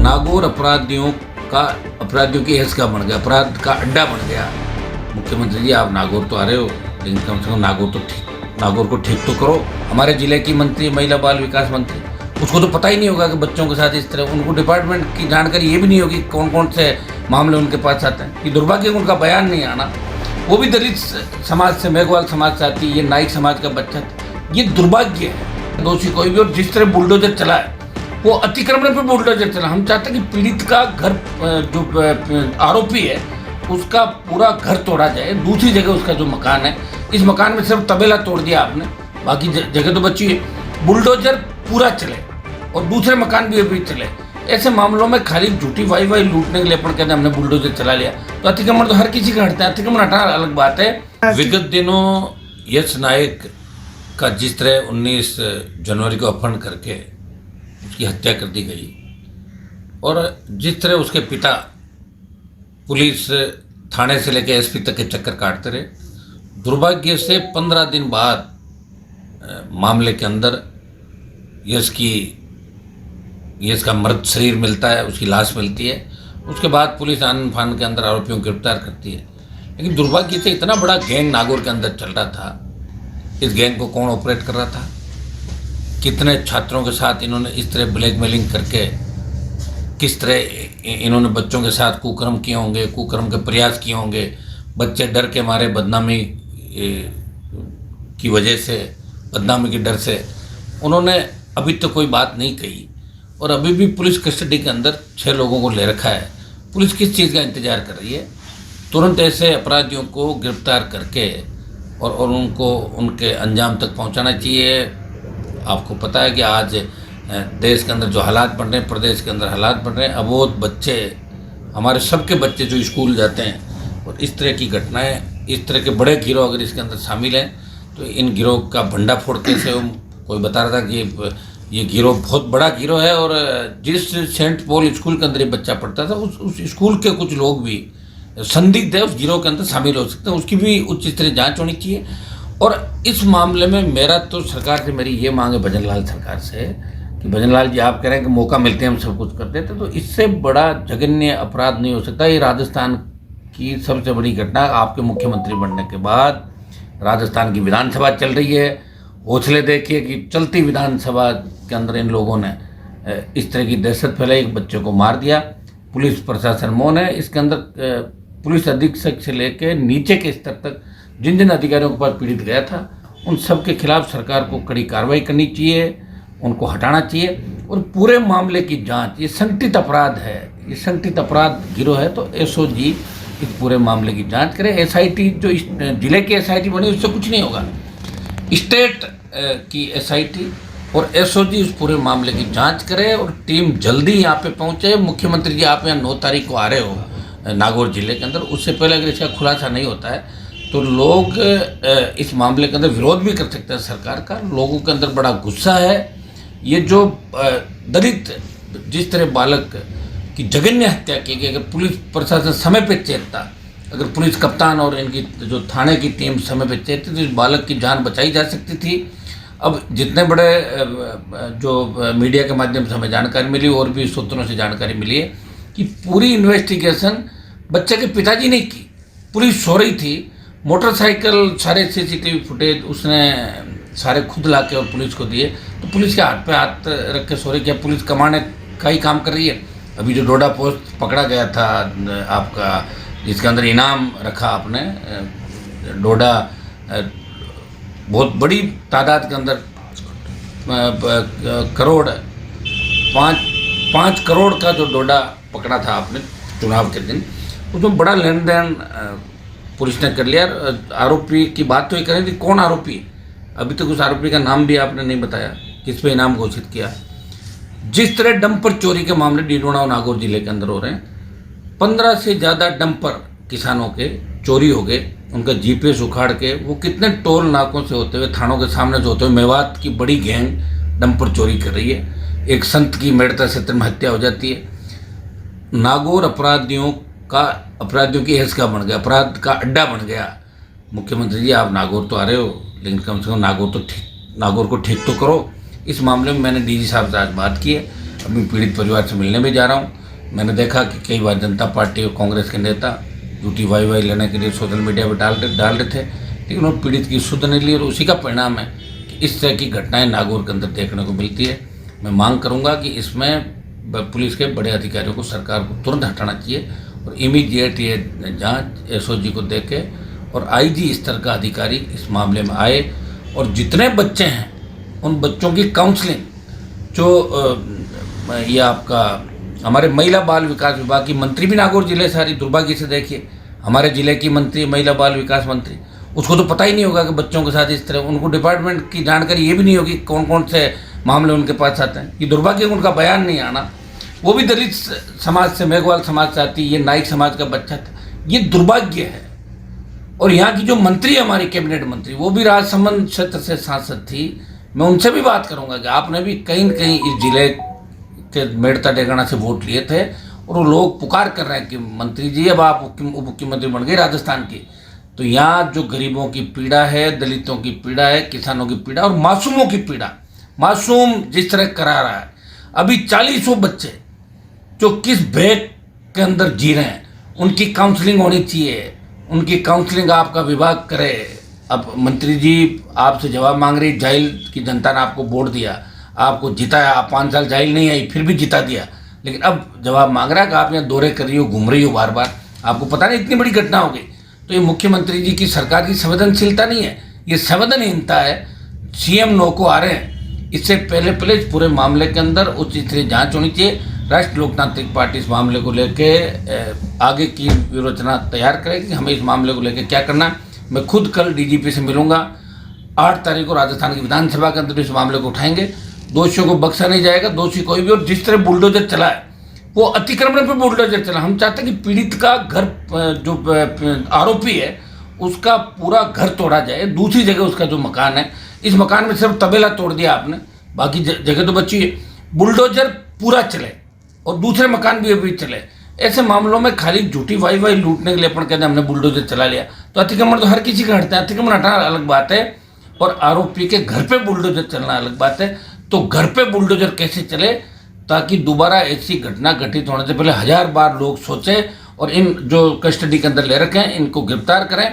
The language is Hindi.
नागौर अपराधियों की हैस का बन गया, अपराध का अड्डा बन गया। मुख्यमंत्री जी, आप नागौर तो आ रहे हो, लेकिन कम से कम नागौर को ठीक तो करो। हमारे जिले की मंत्री, महिला बाल विकास मंत्री, उसको तो पता ही नहीं होगा कि बच्चों के साथ इस तरह, उनको डिपार्टमेंट की जानकारी ये भी नहीं होगी कौन कौन से मामले उनके पास आते हैं। ये दुर्भाग्य उनका बयान नहीं आना, वो भी दलित समाज से, मेघवाल समाज से आती है, ये नाइक समाज का बच्चा था। ये दुर्भाग्य है। दोषी कोई भी, और जिस तरह बुलडोजर चला है, वो अतिक्रमण पर बुलडोजर चला। हम चाहते हैं कि पीड़ित का घर, जो आरोपी है, उसका पूरा घर तोड़ा जाए, दूसरी जगह उसका जो मकान है, इस मकान में सिर्फ तबेला तोड़ दिया आपने, बाकी जगह तो बची है। बुलडोजर पूरा चले और दूसरे मकान भी अभी चले। ऐसे मामलों में खाली झूठी वाई लूटने के लिए अपन कहते हैं हमने बुलडोजर चला लिया, तो अतिक्रमण तो हर किसी का हटता है, अतिक्रमण हटाना अलग बात है। विगत दिनों यश नायक का जिस तरह 19 जनवरी को अपहरण करके उसकी हत्या कर दी गई, और जिस तरह उसके पिता पुलिस थाने से लेकर एसपी तक के चक्कर काटते रहे, दुर्भाग्य से 15 दिन बाद मामले के अंदर यश का मृत शरीर मिलता है, उसकी लाश मिलती है। उसके बाद पुलिस आनन फान के अंदर आरोपियों को गिरफ्तार करती है। लेकिन दुर्भाग्य से इतना बड़ा गैंग नागौर के अंदर चल रहा था, इस गैंग को कौन ऑपरेट कर रहा था, कितने छात्रों के साथ इन्होंने इस तरह ब्लैकमेलिंग करके, किस तरह इन्होंने बच्चों के साथ कुकर्म किए होंगे, कुकर्म के प्रयास किए होंगे। बच्चे डर के मारे, बदनामी की वजह से, बदनामी के डर से उन्होंने अभी तक कोई बात नहीं कही, और अभी भी पुलिस कस्टडी के अंदर 6 लोगों को ले रखा है। पुलिस किस चीज़ का इंतजार कर रही है? तुरंत ऐसे अपराधियों को गिरफ्तार करके और उनको उनके अंजाम तक पहुंचाना चाहिए। आपको पता है कि आज देश के अंदर जो हालात बन रहे हैं, प्रदेश के अंदर हालात बन रहे हैं, अबोध बच्चे, हमारे सबके बच्चे जो स्कूल जाते हैं, और इस तरह की घटनाएं, इस तरह के बड़े गिरोह अगर इसके अंदर शामिल हैं, तो इन गिरोह का भंडाफोड़ कैसे हो। कोई बता रहा था कि ये गिरोह बहुत बड़ा गिरोह है, और जिस सेंट पॉल स्कूल के अंदर ये बच्चा पढ़ता था, उस स्कूल के कुछ लोग भी संदिग्ध है उस गिरोह के अंदर शामिल हो सकते हैं। उसकी भी उच्च स्तरीय जांच होनी चाहिए। और इस मामले में मेरा तो सरकार से मेरी ये मांग है, भजन लाल सरकार से, कि भजन लाल जी, आप कह रहे हैं कि मौका मिलते हैं हम सब कुछ करते थे, तो इससे बड़ा जघन्य अपराध नहीं हो सकता। ये राजस्थान की सबसे बड़ी घटना, आपके मुख्यमंत्री बनने के बाद राजस्थान की विधानसभा चल रही है। हौसले देखिए कि चलती विधानसभा के अंदर इन लोगों ने इस तरह की दहशत फैलाई, एक बच्चे को मार दिया। पुलिस प्रशासन मौन है। इसके अंदर पुलिस अधीक्षक से लेकर नीचे के स्तर तक जिन जिन अधिकारियों के पास पीड़ित गया था, उन सब के खिलाफ सरकार को कड़ी कार्रवाई करनी चाहिए, उनको हटाना चाहिए, और पूरे मामले की जांच, ये संगठित अपराध है, ये संगठित अपराध गिरोह है, तो एसओजी इस पूरे मामले की जांच करे। एसआईटी जो इस जिले की एसआईटी बनी, उससे कुछ नहीं होगा, स्टेट की एसआईटी और एसओजी उस पूरे मामले की जांच करे, और टीम जल्दी यहाँ पे पहुँचे। मुख्यमंत्री जी, आप यहाँ 9 तारीख को आ रहे हो नागौर जिले के अंदर, उससे पहले अगर इसका खुलासा नहीं होता है, तो लोग इस मामले के अंदर विरोध भी कर सकते हैं सरकार का। लोगों के अंदर बड़ा गुस्सा है। ये जो दलित, जिस तरह बालक की जघन्य हत्या की गई, अगर पुलिस प्रशासन समय पे चेतता, अगर पुलिस कप्तान और इनकी जो थाने की टीम समय पे चेतती, तो इस बालक की जान बचाई जा सकती थी। अब जितने बड़े जो मीडिया के माध्यम से हमें जानकारी मिली, और भी सूत्रों से जानकारी मिली है कि पूरी इन्वेस्टिगेशन बच्चे के पिताजी ने की। पुलिस सो रही थी, मोटरसाइकिल, सारे सीसीटीवी फुटेज उसने सारे खुद ला के और पुलिस को दिए, तो पुलिस के हाथ पे हाथ रख के सो रही। क्या पुलिस कमाने का ही काम कर रही है? अभी जो डोडा पोस्ट पकड़ा गया था आपका, जिसके अंदर इनाम रखा आपने, डोडा बहुत बड़ी तादाद के अंदर करोड़, 5 करोड़ का जो डोडा पकड़ा था आपने चुनाव के दिन, उसमें बड़ा लेन देन पुलिस ने कर लिया। आरोपी की बात तो ये करें कि कौन आरोपी है, अभी तक उस आरोपी का नाम भी आपने नहीं बताया, किस पे इनाम घोषित किया। जिस तरह डंपर चोरी के मामले डीडोना और नागौर जिले के अंदर हो रहे हैं, 15 से ज़्यादा डंपर किसानों के चोरी हो गए, उनका जीपीएस उखाड़ के, वो कितने टोल नाकों से होते हुए, थानों के सामने से होते हुए, मेवात की बड़ी गैंग डंपर चोरी कर रही है। एक संत की मेड़ता क्षेत्र में हत्या हो जाती है। नागौर अपराधियों की हैस का बन गया, अपराध का अड्डा बन गया। मुख्यमंत्री जी, आप नागौर तो आ रहे हो, लेकिन कम से कम नागौर को ठीक तो करो। इस मामले में मैंने डीजी साहब से आज बात की है। अभी पीड़ित परिवार से मिलने भी जा रहा हूँ। मैंने देखा कि कई बार जनता पार्टी और कांग्रेस के नेता झूठी वाई लेने के लिए सोशल मीडिया पर डाल रहे थे, लेकिन उन्होंने पीड़ित की सुध नहीं ली और उसी का परिणाम है कि इस तरह की घटनाएं नागौर के अंदर देखने को मिलती है। मैं मांग करूंगा कि इसमें पुलिस के बड़े अधिकारियों को सरकार को तुरंत हटाना चाहिए और इमीडिएट ये जांच एसओजी को दे के और आईजी स्तर का अधिकारी इस मामले में आए और जितने बच्चे हैं उन बच्चों की काउंसलिंग, जो ये आपका हमारे महिला बाल विकास विभाग की मंत्री भी नागौर जिले से आ रही, दुर्भाग्य से देखिए हमारे जिले की मंत्री महिला बाल विकास मंत्री, उसको तो पता ही नहीं होगा कि बच्चों के साथ इस तरह, उनको डिपार्टमेंट की जानकारी ये भी नहीं होगी कौन कौन से मामले उनके पास आते हैं। ये दुर्भाग्य उनका बयान नहीं आना, वो भी दलित समाज से, मेघवाल समाज से आती, ये नाइक समाज का बच्चा था, ये दुर्भाग्य है। और यहाँ की जो मंत्री हमारी कैबिनेट मंत्री, वो भी राजसमंद क्षेत्र से सांसद थी, मैं उनसे भी बात करूंगा कि आपने भी कहीं न कहीं इस जिले के मेड़ता डेगाना से वोट लिए थे और वो लोग पुकार कर रहे हैं कि मंत्री जी अब आप उप मुख्यमंत्री बन गए राजस्थान की, तो यहाँ जो गरीबों की पीड़ा है, दलितों की पीड़ा है, किसानों की पीड़ा और मासूमों की पीड़ा, मासूम जिस तरह करा रहा है, अभी 40 बच्चे जो किस बैग के अंदर जी रहे हैं, उनकी काउंसलिंग होनी चाहिए, उनकी काउंसलिंग आपका विभाग करे। अब मंत्री जी आपसे जवाब मांग रही, जेल की जनता ने आपको वोट दिया, आपको जिताया, आप 5 साल जेल नहीं आई फिर भी जिता दिया, लेकिन अब जवाब मांग रहा है कि आप यहाँ दौरे कर रही हो, घूम रही हो बार बार, आपको पता नहीं इतनी बड़ी घटना हो गई। तो ये मुख्यमंत्री जी की सरकार की संवेदनशीलता नहीं है, ये संवेदनहीनता है। सीएम नो को आ रहे हैं, इससे पहले इस पूरे मामले के अंदर उचित स्तरीय जांच होनी चाहिए। राष्ट्रीय लोकतांत्रिक पार्टी इस मामले को लेके आगे की व्यूहरचना तैयार करेगी, हमें इस मामले को लेकर क्या करना। मैं खुद कल डीजीपी से मिलूंगा, 8 तारीख को राजस्थान की विधानसभा के अंदर इस मामले को उठाएंगे। दोषियों को बख्शा नहीं जाएगा, दोषी कोई भी। और जिस तरह बुलडोजर चला है, वो अतिक्रमण पर बुलडोजर चला, हम चाहते हैं कि पीड़ित का घर, जो आरोपी है उसका पूरा घर तोड़ा जाए, दूसरी जगह उसका जो मकान है, इस मकान में सिर्फ तबेला तोड़ दिया आपने, बाकी जगह तो बची है, बुलडोजर पूरा चले और दूसरे मकान भी अभी चले। ऐसे मामलों में खाली झूठी वाई लूटने के लिए अपन कहते हैं हमने बुलडोजर चला लिया, तो अतिक्रमण तो हर किसी का हटता है, अतिक्रमण हटाना अलग बात है और आरोपी के घर पे बुलडोजर चलना अलग बात है। तो घर पे बुलडोजर कैसे चले ताकि दोबारा ऐसी घटना घटित होने से पहले 1000 बार लोग सोचें और इन जो कस्टडी के अंदर ले रखे हैं इनको गिरफ्तार करें।